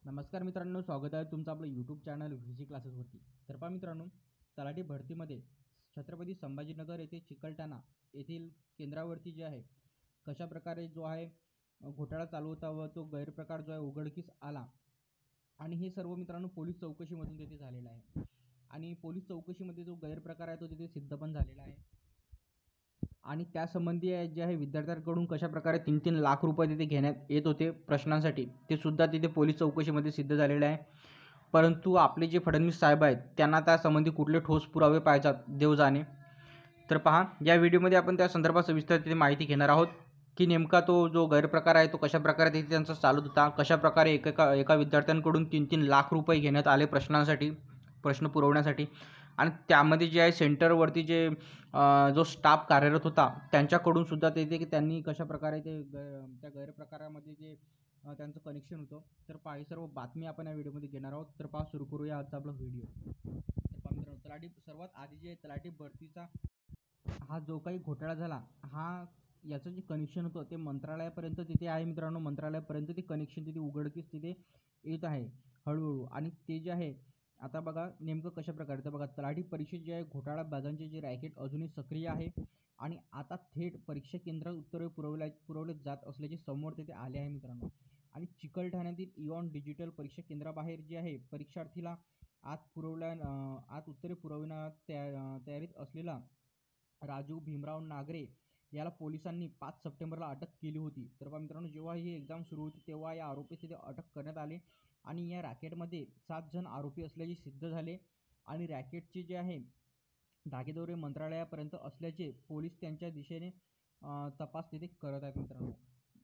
नमस्कार मित्रांनो, स्वागत आहे तुमचं आपलं यूट्यूब चॅनल व्हीजी क्लासेसवरती। तर पहा मित्रांनो, तलाठी भरतीमध्ये छत्रपती संभाजीनगर येथे चिकलठाणा येथील केंद्रावरती जे आहे कशा प्रकारे जो आहे घोटाळा चालू होता व तो गैरप्रकार जो आहे उघडकीस आला आणि हे सर्व मित्रांनो पोलीस चौकशीमधून तिथे झालेलं आहे आणि पोलीस चौकशीमध्ये जो गैरप्रकार आहे तो तिथे सिद्ध पण झालेला आहे आणि त्यासंबंधी जे आहे विद्यार्थ्यांकडून कशा प्रकारे 3-3 लाख रुपये तिथे घेण्यात येत होते प्रश्नांसाठी, ते सुद्धा तिथे पोलीस चौकशीमध्ये सिद्ध झालेलं आहे। परंतु आपले जे फडणवीस साहेब आहेत त्यांना त्यासंबंधी कुठले ठोस पुरावे पाहिजेत देव जाणे। तर पहा, या व्हिडिओमध्ये आपण त्या संदर्भात सविस्तर तिथे माहिती घेणार आहोत की नेमका तो जो गैरप्रकार आहे तो कशा प्रकारे तिथे त्यांचा चालत होता, कशा प्रकारे एका विद्यार्थ्यांकडून 3-3 लाख रुपये घेण्यात आले प्रश्नांसाठी, प्रश्न पुरवण्यासाठी आणि त्यामध्ये जे आहे सेंटरवरती जे जो स्टाफ कार्यरत होता त्यांच्याकडून सुद्धा ते की त्यांनी कशा प्रकारे त्या गैरप्रकारामध्ये जे त्यांचं कनेक्शन होतं। तर पहा, ही सर्व बातमी आपण या व्हिडिओमध्ये घेणार आहोत। तर पहा, सुरू करूया आजचा आपला व्हिडिओ। तर पहा मित्रांनो, तलाठी सर्वात आधी जे तलाठी भरतीचा हा जो काही घोटाळा झाला, हा याचं जे कनेक्शन होतं ते मंत्रालयापर्यंत तिथे आहे मित्रांनो। मंत्रालयापर्यंत ते कनेक्शन तिथे उघडकीस तिथे येत आहे हळूहळू आणि ते जे आहे आता बघा नेमकं कशा प्रकारे, तर बघा तलाठी परीक्षेत जे आहे घोटाळाबाजांचे जे रॅकेट अजूनही सक्रिय आहे आणि आता थेट परीक्षा केंद्रात उत्तरे पुरवले जात असल्याचे समोर तिथे आले आहे मित्रांनो। आणि चिकलठाण्यातील इऑन डिजिटल परीक्षा केंद्राबाहेर जे आहे परीक्षार्थीला आत उत्तरे पुरविण्यात तयारीत असलेला राजू भीमराव नागरे याला पोलिसांनी 5 सप्टेंबरला अटक केली होती। तर पहा मित्रांनो, जेव्हा ही एक्झाम सुरू होती तेव्हा या आरोपीस तिथे अटक करण्यात आली आणि या रॅकेटमध्ये 7 जण आरोपी असल्याचे सिद्ध झाले आणि रॅकेटचे जे आहे धागेदोरे मंत्रालयापर्यंत असल्याचे पोलीस त्यांच्या दिशेने तपास तिथे करत आहेत मित्रांनो।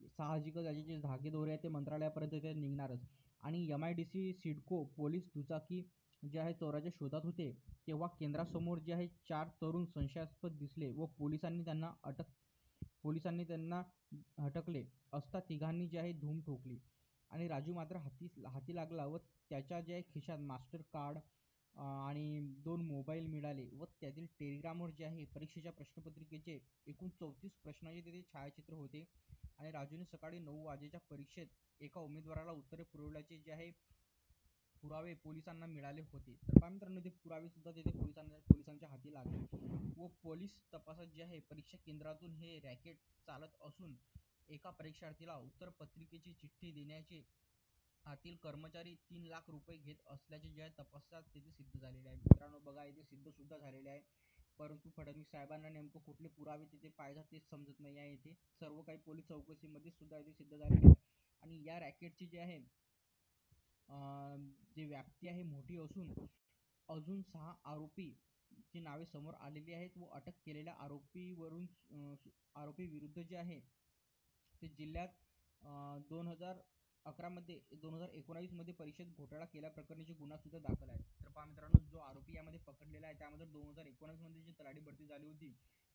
साहजिकच याचे जे धागेदोरे आहेत ते मंत्रालयापर्यंत ते निघणारच आणि MIDC सिडको पोलीस दुचाकी जे आहे चोराच्या शोधात होते तेव्हा केंद्रासमोर जे आहे 4 तरुण संशयास्पद दिसले व पोलिसांनी त्यांना हटकले असता तिघांनी जे आहे धूम ठोकली आणि राजू मात्र हाती लागला व त्याच्या जे खिशात मास्टर कार्ड आणि 2 मोबाईल मिळाले व त्यातील टेलिग्रामवर जे आहे परीक्षेच्या प्रश्नपत्रिकेचे एकूण 34 प्रश्नांचे तिथे छायाचित्र होते आणि राजूने सकाळी 9 वाजेच्या परीक्षेत एका उमेदवाराला उत्तरे पुरवल्याचे जे आहे पुरावे पोलिसांना मिळाले होते। तर पहा मित्रांनो, ते पुरावे सुद्धा तिथे पोलिसांच्या हाती लागले व पोलीस तपासात जे आहे परीक्षा केंद्रातून हे रॅकेट चालत असून एका परीक्षार्थीला उत्तरपत्रिकेची चिठ्ठी देण्याचे आतील कर्मचारी 3 लाख रुपये घेत असल्याचे जे आहे तपासात तिथे सिद्ध झालेले आहे मित्रांनो। बघा, इथे सिद्ध सुद्धा झालेले आहे, परंतु फडणवीस साहेबांना नेमकं कुठले पुरावे तिथे पाहिजे तेच समजत नाही आहे। इथे सर्व काही पोलीस चौकशीमध्ये सुद्धा इथे सिद्ध झालेले आहे आणि या रॅकेटची जे आहे जी व्याप्ती आहे मोठी असून अजून 6 आरोपी ची नावे समोर आलेली आहेत व अटक केलेल्या आरोपी विरुद्ध जे आहे ते जिल्ह्यात 2019 मध्ये परीक्षेत घोटाळा केल्याप्रकरणीचे गुन्हा सुद्धा दाखल आहेत। तर पहा मित्रांनो, जो आरोपी यामध्ये पकडलेला आहे त्यामध्ये 2019 मध्ये जी तलाठी भरती झाली होती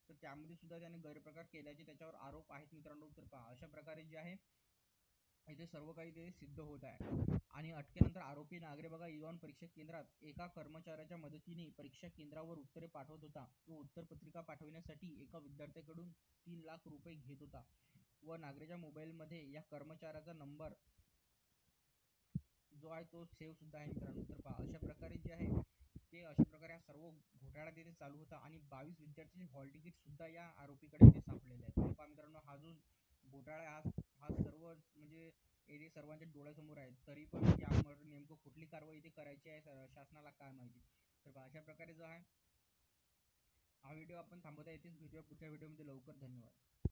तर त्यामध्ये सुद्धा त्याने गैरप्रकार केल्याचे त्याच्यावर आरोप आहेत मित्रांनो। तर पहा, अशा प्रकारे जे आहे इथे सर्व काही ते सिद्ध होत आहे आणि अटकेनंतर आरोपी नागरे बघा इऑन परीक्षा केंद्रात एका कर्मचाऱ्याच्या मदतीने परीक्षा केंद्रावर उत्तरे पाठवत होता व उत्तरपत्रिका पाठविण्यासाठी एका विद्यार्थ्याकडून 3 लाख रुपये घेत होता व नागरेच्या मोबाईलमध्ये या कर्मचाऱ्याचा नंबर जो आहे तो सेव्ह सुद्धा आहे मित्रांनो। तर पहा, अशा प्रकारे जे आहे ते अशा प्रकारे हा सर्व घोटाळा तिथे चालू होता आणि 22 विद्यार्थ्यांचे हॉल तिकीट सुद्धा या आरोपीकडे ते सापडलेले आहेत। तर पहा मित्रांनो, हा जो घोटाळा हा सर्व म्हणजे येथे सर्वांच्या डोळ्यासमोर आहे, तरी पण यावर नेमकं कुठली कारवाई इथे करायची आहे शासनाला काय माहिती। तर पहा, अशा प्रकारे जो आहे हा व्हिडिओ आपण थांबवता येथेच भेटूया पुढच्या व्हिडिओमध्ये लवकर। धन्यवाद।